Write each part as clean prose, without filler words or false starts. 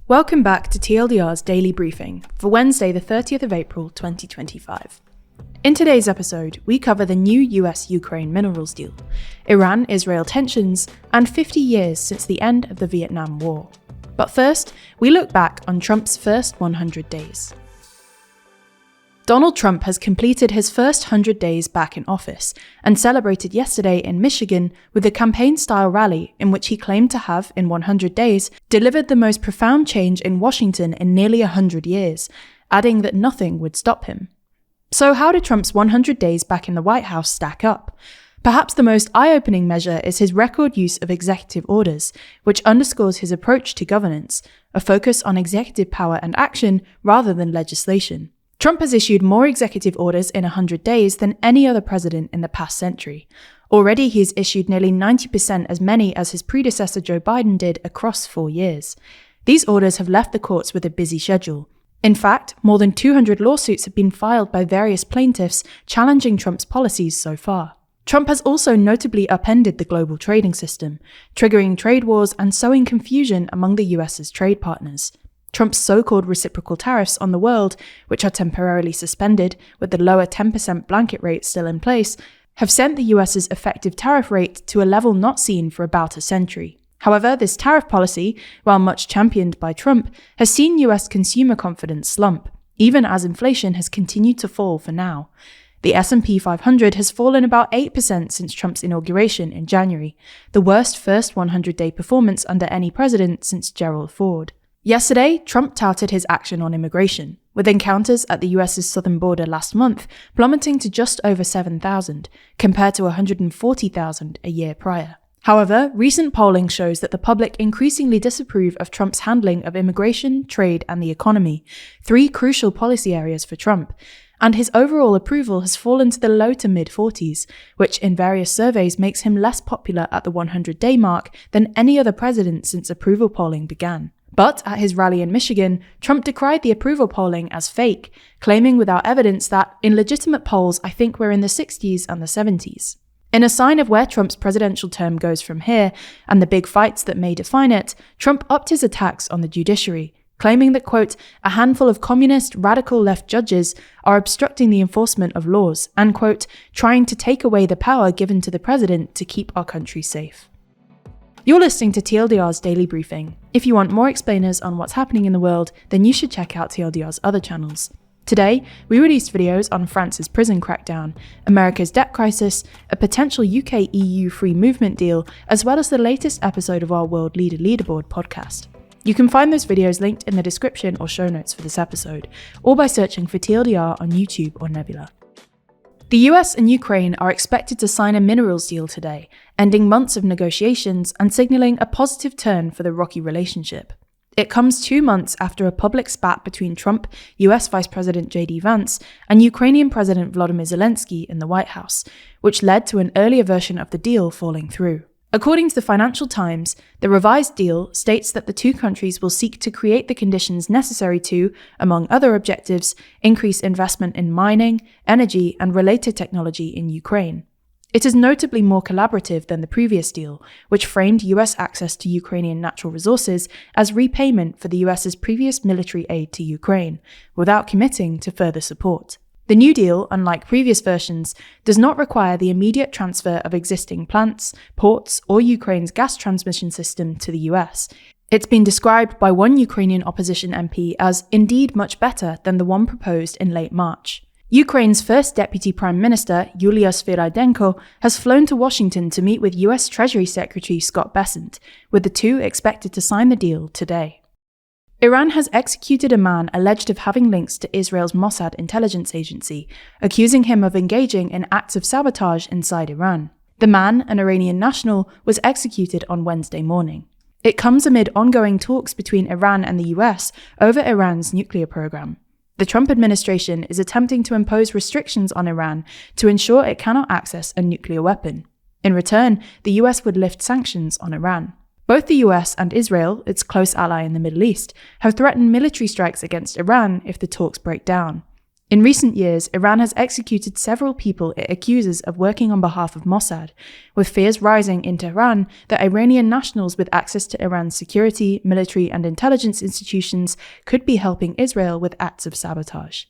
Welcome back to TLDR's daily briefing for Wednesday, the 30th of April, 2025. In today's episode, we cover the new US-Ukraine minerals deal, Iran-Israel tensions, and 50 years since the end of the Vietnam War. But first, we look back on Trump's first 100 days. Donald Trump has completed his first 100 days back in office and celebrated yesterday in Michigan with a campaign-style rally in which he claimed to have, in 100 days, delivered the most profound change in Washington in nearly 100 years, adding that nothing would stop him. So how did Trump's 100 days back in the White House stack up? Perhaps the most eye-opening measure is his record use of executive orders, which underscores his approach to governance, a focus on executive power and action rather than legislation. Trump has issued more executive orders in 100 days than any other president in the past century. Already he has issued nearly 90% as many as his predecessor Joe Biden did across 4 years. These orders have left the courts with a busy schedule. In fact, more than 200 lawsuits have been filed by various plaintiffs challenging Trump's policies so far. Trump has also notably upended the global trading system, triggering trade wars and sowing confusion among the US's trade partners. Trump's so-called reciprocal tariffs on the world, which are temporarily suspended with the lower 10% blanket rate still in place, have sent the US's effective tariff rate to a level not seen for about a century. However, this tariff policy, while much championed by Trump, has seen US consumer confidence slump, even as inflation has continued to fall for now. The S&P 500 has fallen about 8% since Trump's inauguration in January, the worst first 100-day performance under any president since Gerald Ford. Yesterday, Trump touted his action on immigration, with encounters at the US's southern border last month plummeting to just over 7,000, compared to 140,000 a year prior. However, recent polling shows that the public increasingly disapprove of Trump's handling of immigration, trade, and the economy, 3 crucial policy areas for Trump, and his overall approval has fallen to the low to mid-40s, which in various surveys makes him less popular at the 100-day mark than any other president since approval polling began. But at his rally in Michigan, Trump decried the approval polling as fake, claiming without evidence that, in legitimate polls, I think we're in the 60s and the 70s. In a sign of where Trump's presidential term goes from here, and the big fights that may define it, Trump upped his attacks on the judiciary, claiming that, quote, a handful of communist, radical left judges are obstructing the enforcement of laws and, quote, trying to take away the power given to the president to keep our country safe. You're listening to TLDR's daily briefing. If you want more explainers on what's happening in the world, then you should check out TLDR's other channels. Today, we released videos on France's prison crackdown, America's debt crisis, a potential UK-EU free movement deal, as well as the latest episode of our World Leader Leaderboard podcast. You can find those videos linked in the description or show notes for this episode, or by searching for TLDR on YouTube or Nebula. The US and Ukraine are expected to sign a minerals deal today, ending months of negotiations and signalling a positive turn for the rocky relationship. It comes 2 months after a public spat between Trump, US Vice President J.D. Vance, and Ukrainian President Volodymyr Zelensky in the White House, which led to an earlier version of the deal falling through. According to the Financial Times, the revised deal states that the two countries will seek to create the conditions necessary to, among other objectives, increase investment in mining, energy, and related technology in Ukraine. It is notably more collaborative than the previous deal, which framed US access to Ukrainian natural resources as repayment for the US's previous military aid to Ukraine, without committing to further support. The new deal, unlike previous versions, does not require the immediate transfer of existing plants, ports, or Ukraine's gas transmission system to the US. It's been described by one Ukrainian opposition MP as indeed much better than the one proposed in late March. Ukraine's first Deputy Prime Minister, Yulia Sviridenko, has flown to Washington to meet with US Treasury Secretary Scott Bessent, with the two expected to sign the deal today. Iran has executed a man alleged of having links to Israel's Mossad intelligence agency, accusing him of engaging in acts of sabotage inside Iran. The man, an Iranian national, was executed on Wednesday morning. It comes amid ongoing talks between Iran and the US over Iran's nuclear program. The Trump administration is attempting to impose restrictions on Iran to ensure it cannot access a nuclear weapon. In return, the US would lift sanctions on Iran. Both the US and Israel, its close ally in the Middle East, have threatened military strikes against Iran if the talks break down. In recent years, Iran has executed several people it accuses of working on behalf of Mossad, with fears rising in Tehran that Iranian nationals with access to Iran's security, military, and intelligence institutions could be helping Israel with acts of sabotage.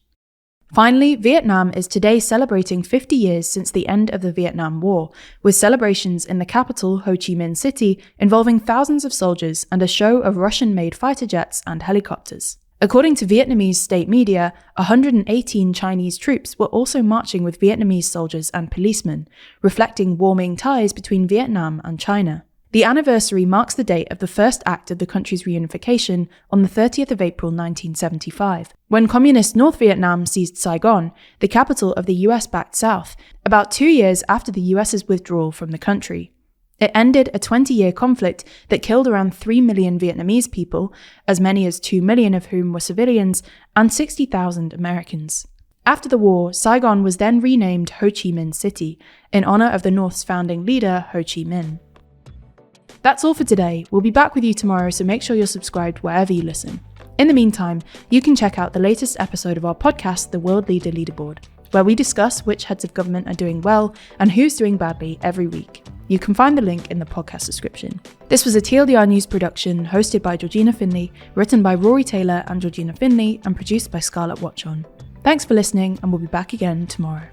Finally, Vietnam is today celebrating 50 years since the end of the Vietnam War, with celebrations in the capital, Ho Chi Minh City, involving thousands of soldiers and a show of Russian-made fighter jets and helicopters. According to Vietnamese state media, 118 Chinese troops were also marching with Vietnamese soldiers and policemen, reflecting warming ties between Vietnam and China. The anniversary marks the date of the first act of the country's reunification on the 30th of April 1975, when communist North Vietnam seized Saigon, the capital of the US-backed South, about 2 years after the US's withdrawal from the country. It ended a 20-year conflict that killed around 3 million Vietnamese people, as many as 2 million of whom were civilians, and 60,000 Americans. After the war, Saigon was then renamed Ho Chi Minh City, in honor of the North's founding leader, Ho Chi Minh. That's all for today. We'll be back with you tomorrow, so make sure you're subscribed wherever you listen. In the meantime, you can check out the latest episode of our podcast, The World Leader Leaderboard, where we discuss which heads of government are doing well and who's doing badly every week. You can find the link in the podcast description. This was a TLDR news production hosted by Georgina Findlay, written by Rory Taylor and Georgina Findlay, and produced by Scarlett Watchorn. Thanks for listening, and we'll be back again tomorrow.